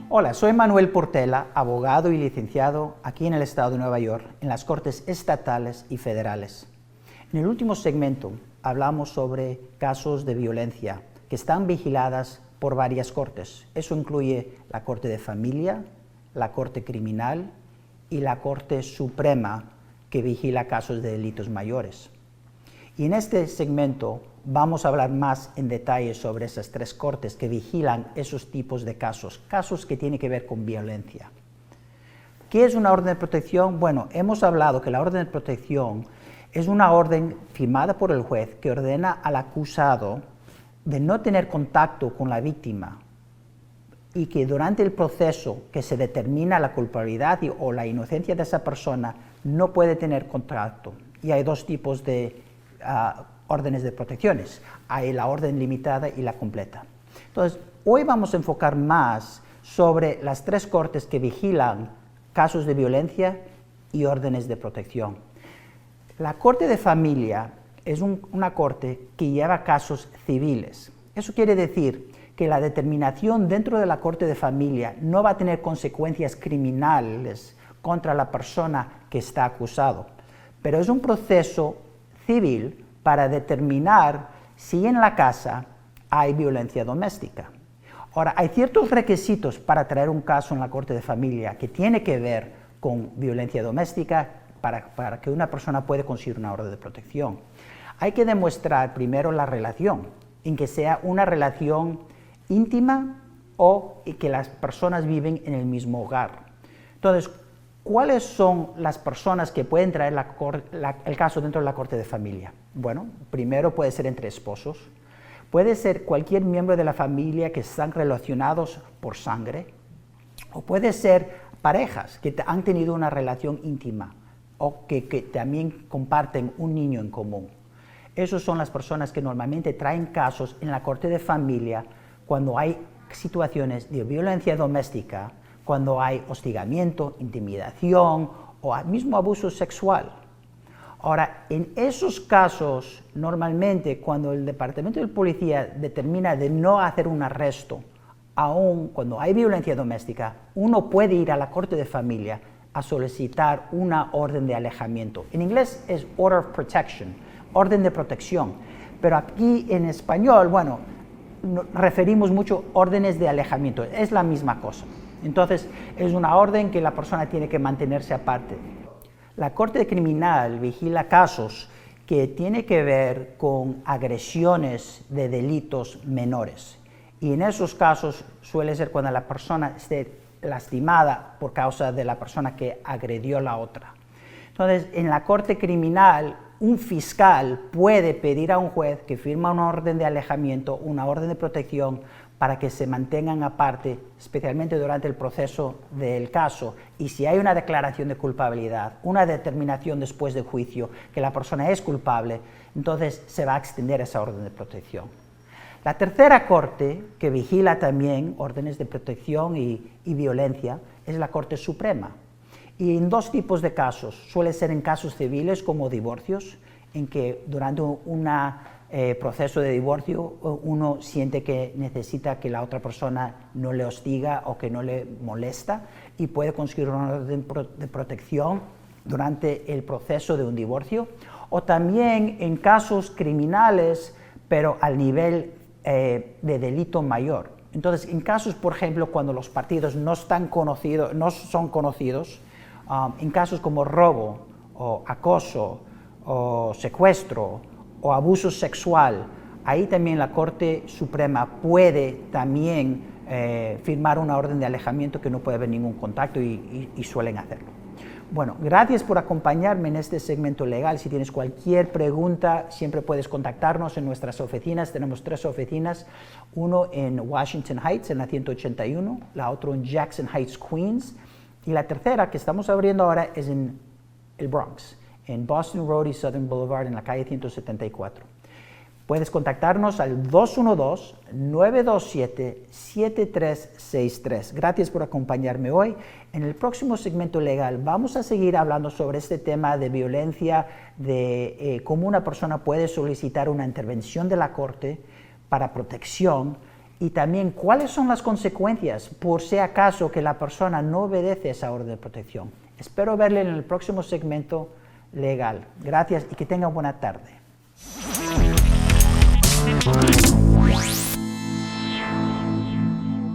Hola, soy Manuel Portela, abogado y licenciado aquí en el estado de Nueva York, en las Cortes estatales y federales. En el último segmento hablamos sobre casos de violencia que están vigiladas por varias cortes. Eso incluye la Corte de Familia, la Corte Criminal y la Corte Suprema, que vigila casos de delitos mayores. Y en este segmento vamos a hablar más en detalle sobre esas tres cortes que vigilan esos tipos de casos, casos que tienen que ver con violencia. ¿Qué es una orden de protección? Bueno, hemos hablado que la orden de protección es una orden firmada por el juez que ordena al acusado de no tener contacto con la víctima y que durante el proceso que se determina la culpabilidad o la inocencia de esa persona no puede tener contacto. Y hay dos tipos de órdenes de protecciones. Hay la orden limitada y la completa. Entonces, hoy vamos a enfocar más sobre las tres cortes que vigilan casos de violencia y órdenes de protección. La Corte de Familia es una corte que lleva casos civiles. Eso quiere decir que la determinación dentro de la Corte de Familia no va a tener consecuencias criminales contra la persona que está acusado, pero es un proceso civil para determinar si en la casa hay violencia doméstica. Ahora, hay ciertos requisitos para traer un caso en la Corte de Familia que tiene que ver con violencia doméstica para que una persona pueda conseguir una orden de protección. Hay que demostrar primero la relación, en que sea una relación íntima o que las personas viven en el mismo hogar. Entonces, ¿cuáles son las personas que pueden traer el caso dentro de la Corte de Familia? Bueno, primero puede ser entre esposos, puede ser cualquier miembro de la familia que están relacionados por sangre, o puede ser parejas que han tenido una relación íntima o que también comparten un niño en común. Esas son las personas que normalmente traen casos en la Corte de Familia cuando hay situaciones de violencia doméstica, cuando hay hostigamiento, intimidación o mismo abuso sexual. Ahora, en esos casos, normalmente cuando el Departamento de Policía determina de no hacer un arresto, aun cuando hay violencia doméstica, uno puede ir a la Corte de Familia a solicitar una orden de alejamiento. En inglés es Order of Protection, orden de protección, pero aquí en español, bueno, referimos mucho órdenes de alejamiento, es la misma cosa. Entonces, es una orden que la persona tiene que mantenerse aparte. La Corte Criminal vigila casos que tienen que ver con agresiones de delitos menores. Y en esos casos suele ser cuando la persona esté lastimada por causa de la persona que agredió a la otra. Entonces, en la Corte Criminal, un fiscal puede pedir a un juez que firma una orden de alejamiento, una orden de protección, para que se mantengan aparte, especialmente durante el proceso del caso. Y si hay una declaración de culpabilidad, una determinación después de juicio que la persona es culpable, entonces se va a extender esa orden de protección. La tercera corte, que vigila también órdenes de protección y violencia, es la Corte Suprema. Y en dos tipos de casos. Suele ser en casos civiles como divorcios, en que durante proceso de divorcio uno siente que necesita que la otra persona no le hostiga o que no le molesta y puede conseguir una orden de protección durante el proceso de un divorcio, o también en casos criminales pero al nivel de delito mayor. Entonces, en casos, por ejemplo, cuando los partidos no son conocidos, en casos como robo o acoso o secuestro o abuso sexual, ahí también la Corte Suprema puede también firmar una orden de alejamiento que no puede haber ningún contacto y suelen hacerlo. Bueno, gracias por acompañarme en este segmento legal. Si tienes cualquier pregunta, siempre puedes contactarnos en nuestras oficinas. Tenemos 3 oficinas, uno en Washington Heights, en la 181, la otra en Jackson Heights, Queens, y la tercera que estamos abriendo ahora es en el Bronx, en Boston Road y Southern Boulevard, en la calle 174. Puedes contactarnos al 212-927-7363. Gracias por acompañarme hoy. En el próximo segmento legal vamos a seguir hablando sobre este tema de violencia, de cómo una persona puede solicitar una intervención de la Corte para protección y también cuáles son las consecuencias por si acaso que la persona no obedece esa orden de protección. Espero verle en el próximo segmento legal. Gracias y que tenga buena tarde.